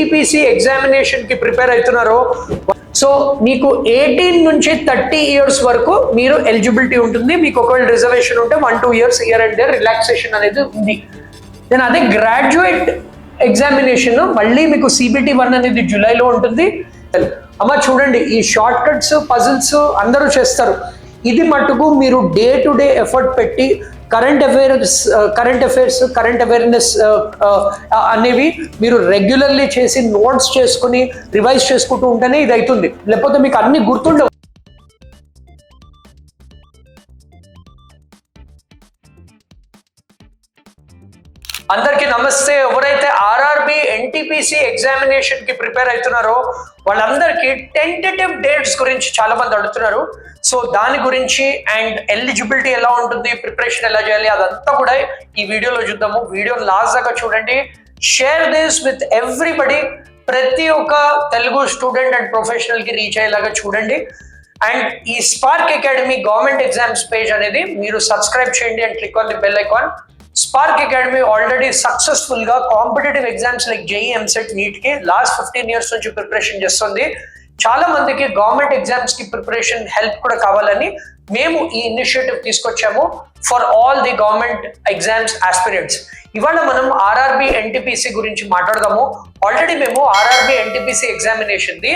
NTPC examination కి prepare అవుతున్నారో so మీకు 18 నుంచి 30 ఇయర్స్ వరకు మీరు ఎలిజిబిలిటీ ఉంటుంది. మీకు ఒకవేళ రిజర్వేషన్ ఉంటే 1-2 ఇయర్స్ ఇయర్ అండ్ రిలాక్సేషన్ అనేది ఉంది. దెన్ అదే గ్రాడ్యుయేట్ ఎగ్జామినేషన్ మళ్ళీ మీకు CBT 1 అనేది జూలైలో ఉంటుంది. అమ్మ చూడండి, ఈ షార్ట్ కట్స్ పజిల్స్ అందరూ చేస్తారు. ఇది మటుకు మీరు డే టు డే ఎఫర్ట్ పెట్టి కరెంట్ అవేర్నెస్ అనేవి మీరు రెగ్యులర్లీ చేసి నోట్స్ చేసుకుని రివైజ్ చేసుకుంటూ ఉంటేనే ఇది అవుతుంది. లేకపోతే మీకు అన్ని గుర్తుండవు. అందరికీ నమస్తే. ఎవరైతే ఆర్ఆర్బి ఎన్టీపీసీ ఎగ్జామినేషన్ కి ప్రిపేర్ అవుతున్నారో వాళ్ళందరికీ టెంటేటివ్ డేట్స్ గురించి చాలా మంది అడుగుతున్నారు. సో దాని గురించి అండ్ ఎలిజిబిలిటీ ఎలా ఉంటుంది, ప్రిపరేషన్ ఎలా చేయాలి, అదంతా కూడా ఈ వీడియోలో చూద్దాము. వీడియో లాస్ట్ దాకా చూడండి. Share this with everybody. ప్రతి ఒక్క తెలుగు స్టూడెంట్ అండ్ ప్రొఫెషనల్ కి రీచ్ అయ్యేలాగా చూడండి. అండ్ ఈ Spark Academy government exams page అనేది మీరు సబ్స్క్రైబ్ చేయండి and click on the bell icon. Spark Academy already successful గా competitive exams like JEE, MCET, NEET కి లాస్ట్ 15 ఇయర్స్ నుంచి ప్రిపరేషన్ చేస్తుంది. చాలా మందికి గవర్నమెంట్ ఎగ్జామ్స్ కి ప్రిపరేషన్ హెల్ప్ కూడా కావాలని మేము ఈ ఇనిషియేటివ్ తీసుకొచ్చాము for all the government exams aspirants. ఇవాళ మనం ఆర్ఆర్బి ఎన్టీపీసీ గురించి మాట్లాడదాము. ఆల్రెడీ మేము ఆర్ఆర్బి ఎన్టీపీసీ ఎగ్జామినేషన్ ది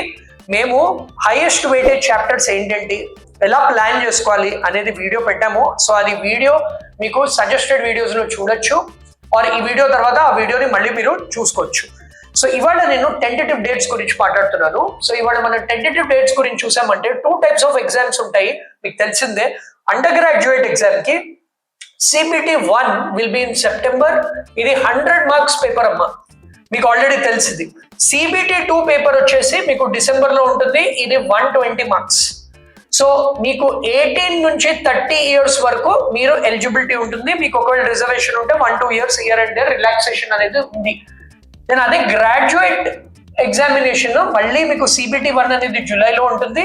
మేము హైయెస్ట్ వెయిటేజ్ చాప్టర్స్ ఏంటంటే ఎలా ప్లాన్ చేసుకోవాలి అనేది వీడియో పెట్టాము. సో అది వీడియో మీకు సజెస్టెడ్ వీడియోస్ లో చూడొచ్చు, ఆర్ ఈ వీడియో తర్వాత ఆ వీడియోని మళ్ళీ మీరు చూసుకోవచ్చు. సో ఇవాళ నేను టెంటేటివ్ డేట్స్ గురించి మాట్లాడుతున్నాను. సో ఇవాళ మనం టెంటేటివ్ డేట్స్ గురించి చూసామంటే 2 టైప్స్ ఆఫ్ ఎగ్జామ్స్ ఉంటాయి. మీకు తెలిసిందే, అండర్ గ్రాడ్యుయేట్ ఎగ్జామ్ కి CBT 1 will be in September. ఇది 100 మార్క్స్ పేపర్ అమ్మా, మీకు ఆల్రెడీ తెలిసింది. CBT 2 పేపర్ వచ్చేసి మీకు డిసెంబర్ లో ఉంటుంది. ఇది 120 మార్క్స్. సో మీకు 18 నుంచి 30 ఇయర్స్ వరకు మీరు ఎలిజిబిలిటీ ఉంటుంది. మీకు ఒకవేళ రిజర్వేషన్ ఉంటే 1-2 ఇయర్స్ ఇయర్ అండ్ రిలాక్సేషన్ అనేది ఉంది. దెన్ అదే గ్రాడ్యుయేట్ ఎగ్జామినేషన్ మళ్ళీ మీకు CBT 1 అనేది జూలైలో ఉంటుంది.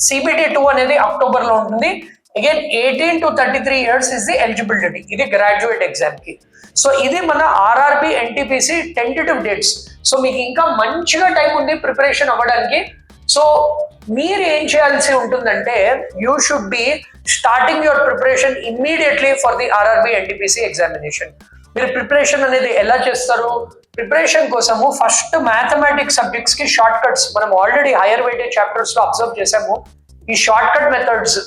CBT 2 అనేది అక్టోబర్ లో ఉంటుంది. Again 18 to 33 years is the eligibility. ఇది గ్రాడ్యుయేట్ ఎగ్జామ్ కి. సో ఇది మన RRB NTPC tentative dates. So మీకు ఇంకా మంచిగా టైం ఉంది ప్రిపరేషన్ అవ్వడానికి. సో మీరు ఏం చేయాల్సి ఉంటుందంటే you should be starting your preparation immediately for the RRB NTPC examination. మీరు ప్రిపరేషన్ అనేది ఎలా చేస్తారు? ప్రిపరేషన్ కోసము ఫస్ట్ మ్యాథమెటిక్స్ సబ్జెక్ట్స్ కి షార్ట్ కట్స్ మనం ఆల్రెడీ హైయర్ వెయిటేజ్ చాప్టర్స్ లో అబ్జర్వ్ చేసాము. ఈ షార్ట్ కట్ మెథడ్స్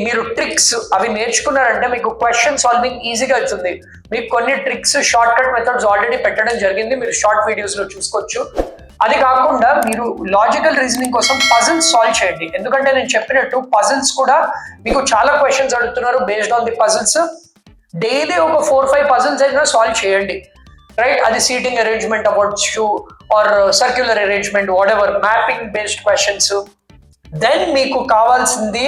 మీరు ట్రిక్స్ అవి నేర్చుకున్నారంటే మీకు క్వశ్చన్ సాల్వింగ్ ఈజీగా అవుతుంది. మీకు కొన్ని tricks short cut methods already పెట్టడం జరిగింది, మీరు షార్ట్ వీడియోస్ లో చూసుకోవచ్చు. అది కాకుండా మీరు లాజికల్ రీజనింగ్ కోసం పజిల్స్ సాల్వ్ చేయండి. ఎందుకంటే నేను చెప్పినట్టు పజిల్స్ కూడా మీకు చాలా క్వశ్చన్స్ అడుగుతున్నారు based on the puzzles. Daily ఒక 4-5 పజిల్స్ అయినా సాల్వ్ చేయండి, రైట్? అది సీటింగ్ అరేంజ్మెంట్ అవ్వచ్చు or circular arrangement, whatever, mapping based questions. Then మీకు కావాల్సింది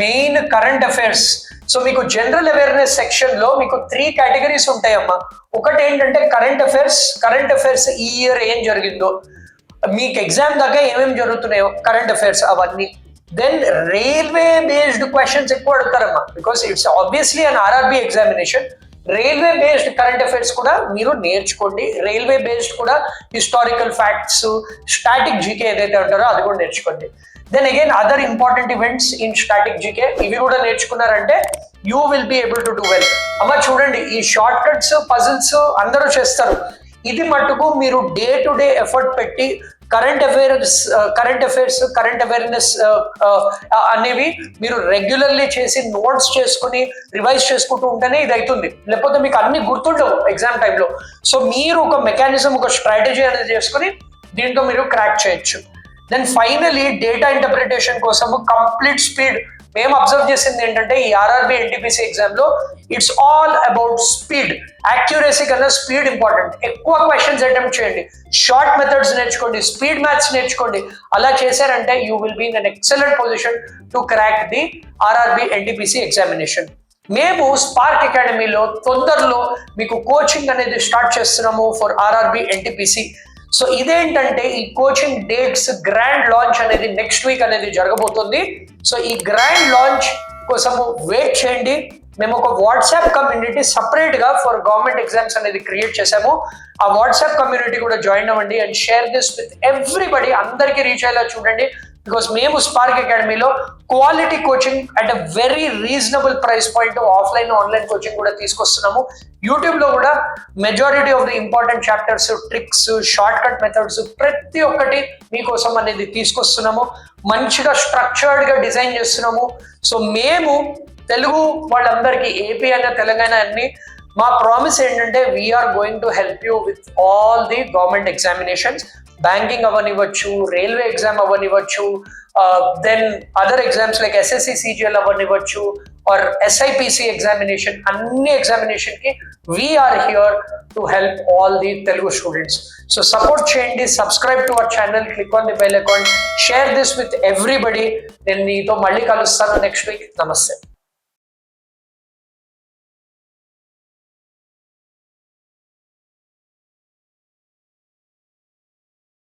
మెయిన్ కరెంట్ అఫైర్స్. సో మీకు జనరల్ అవేర్నెస్ సెక్షన్ లో మీకు 3 కేటగిరీస్ ఉంటాయమ్మా. ఒకటి ఏంటంటే కరెంట్ అఫైర్స్ ఈ ఇయర్ ఏం జరిగిందో, మీకు ఎగ్జామ్ దగ్గర ఏమేమి జరుగుతున్నాయో కరెంట్ అఫైర్స్ అవన్నీ. దెన్ రైల్వే బేస్డ్ క్వశ్చన్స్ ఎక్కువ అడుగుతారమ్మా, because it's obviously an RRB examination. Railway based current affairs కూడా మీరు నేర్చుకోండి. రైల్వే బేస్డ్ కూడా హిస్టారికల్ ఫ్యాక్ట్స్, స్టాటిక్ జీకే ఏదైతే ఉంటారో అది కూడా నేర్చుకోండి. Then again other important events in static GK, ఇవి కూడా నేర్చుకున్నారంటే you will be able to do well. అమ్మ చూడండి, ఈ షార్ట్ కట్స్ పజిల్స్ అందరూ చేస్తారు. ఇది మటుకు మీరు డే టు డే ఎఫర్ట్ పెట్టి కరెంట్ అవేర్నెస్ అనేవి మీరు రెగ్యులర్లీ చేసి నోట్స్ చేసుకుని రివైజ్ చేసుకుంటూ ఉంటేనే ఇది అవుతుంది. లేకపోతే మీకు అన్ని గుర్తుండవు ఎగ్జామ్ టైంలో. సో మీరు ఒక మెకానిజం, ఒక స్ట్రాటజీ అనేది చేసుకుని దీంతో మీరు క్రాక్ చేయొచ్చు. దెన్ ఫైనలీ డేటా ఇంటర్ప్రిటేషన్ కోసము కంప్లీట్ స్పీడ్. మేము అబ్జర్వ్ చేసింది ఏంటంటే ఈ ఆర్ఆర్బి ఎన్టీపీసీ ఎగ్జామ్ లో it's all about speed. Accuracy కన్నా స్పీడ్ ఇంపార్టెంట్. ఎక్కువ క్వశ్చన్స్ అటెంప్ట్ చేయండి, షార్ట్ మెథడ్స్ నేర్చుకోండి, స్పీడ్ మ్యాథ్స్ నేర్చుకోండి. అలా చేశారంటే you will be in an excellent position to crack the RRB NTPC examination. మేము స్పార్క్ అకాడమీలో తొందరలో మీకు కోచింగ్ అనేది స్టార్ట్ చేస్తున్నాము ఫర్ ఆర్ఆర్బి ఎన్టీపీసీ. సో ఇదేంటంటే ఈ కోచింగ్ డేట్స్ గ్రాండ్ లాంచ్ అనేది నెక్స్ట్ వీక్ అనేది జరగబోతుంది. సో ఈ గ్రాండ్ లాంచ్ కోసము వెయిట్ చేయండి. మేము ఒక వాట్సాప్ కమ్యూనిటీ సపరేట్ గా ఫర్ గవర్నమెంట్ ఎగ్జామ్స్ అనేది క్రియేట్ చేసాము. ఆ వాట్సాప్ కమ్యూనిటీ కూడా జాయిన్ అవ్వండి and share this with everybody. అందరికీ రీచ్ అయ్యేలా చూడండి. బికాస్ మేము స్పార్క్ అకాడమీలో quality coaching at a very reasonable price point offline online coaching కూడా తీసుకొస్తున్నాము. యూట్యూబ్ లో కూడా majority of the important chapters, tricks, short cut methods ప్రతి ఒక్కటి మీకోసం అనేది తీసుకొస్తున్నాము. మంచిగా స్ట్రక్చర్డ్ గా డిజైన్ చేస్తున్నాము. సో మేము తెలుగు వాళ్ళందరికీ, ఏపీ అయినా తెలంగాణ అన్ని, మా ప్రామిస్ ఏంటంటే we are going to help you with all the government examinations. Banking అవ్వనివ్వచ్చు, రైల్వే ఎగ్జామ్ అవ్వనివ్వచ్చు, then other exams like SSC CGL అవ్వనివ్వచ్చు ఆర్ ఎస్ఐపిసి ఎగ్జామినేషన్, అన్ని ఎగ్జామినేషన్ కి we are here to help all the Telugu students. So support చేయండి, subscribe to our channel, click on the bell icon, share this with everybody. నేను మీతో మళ్ళీ కలుస్తాను next week. నమస్తే.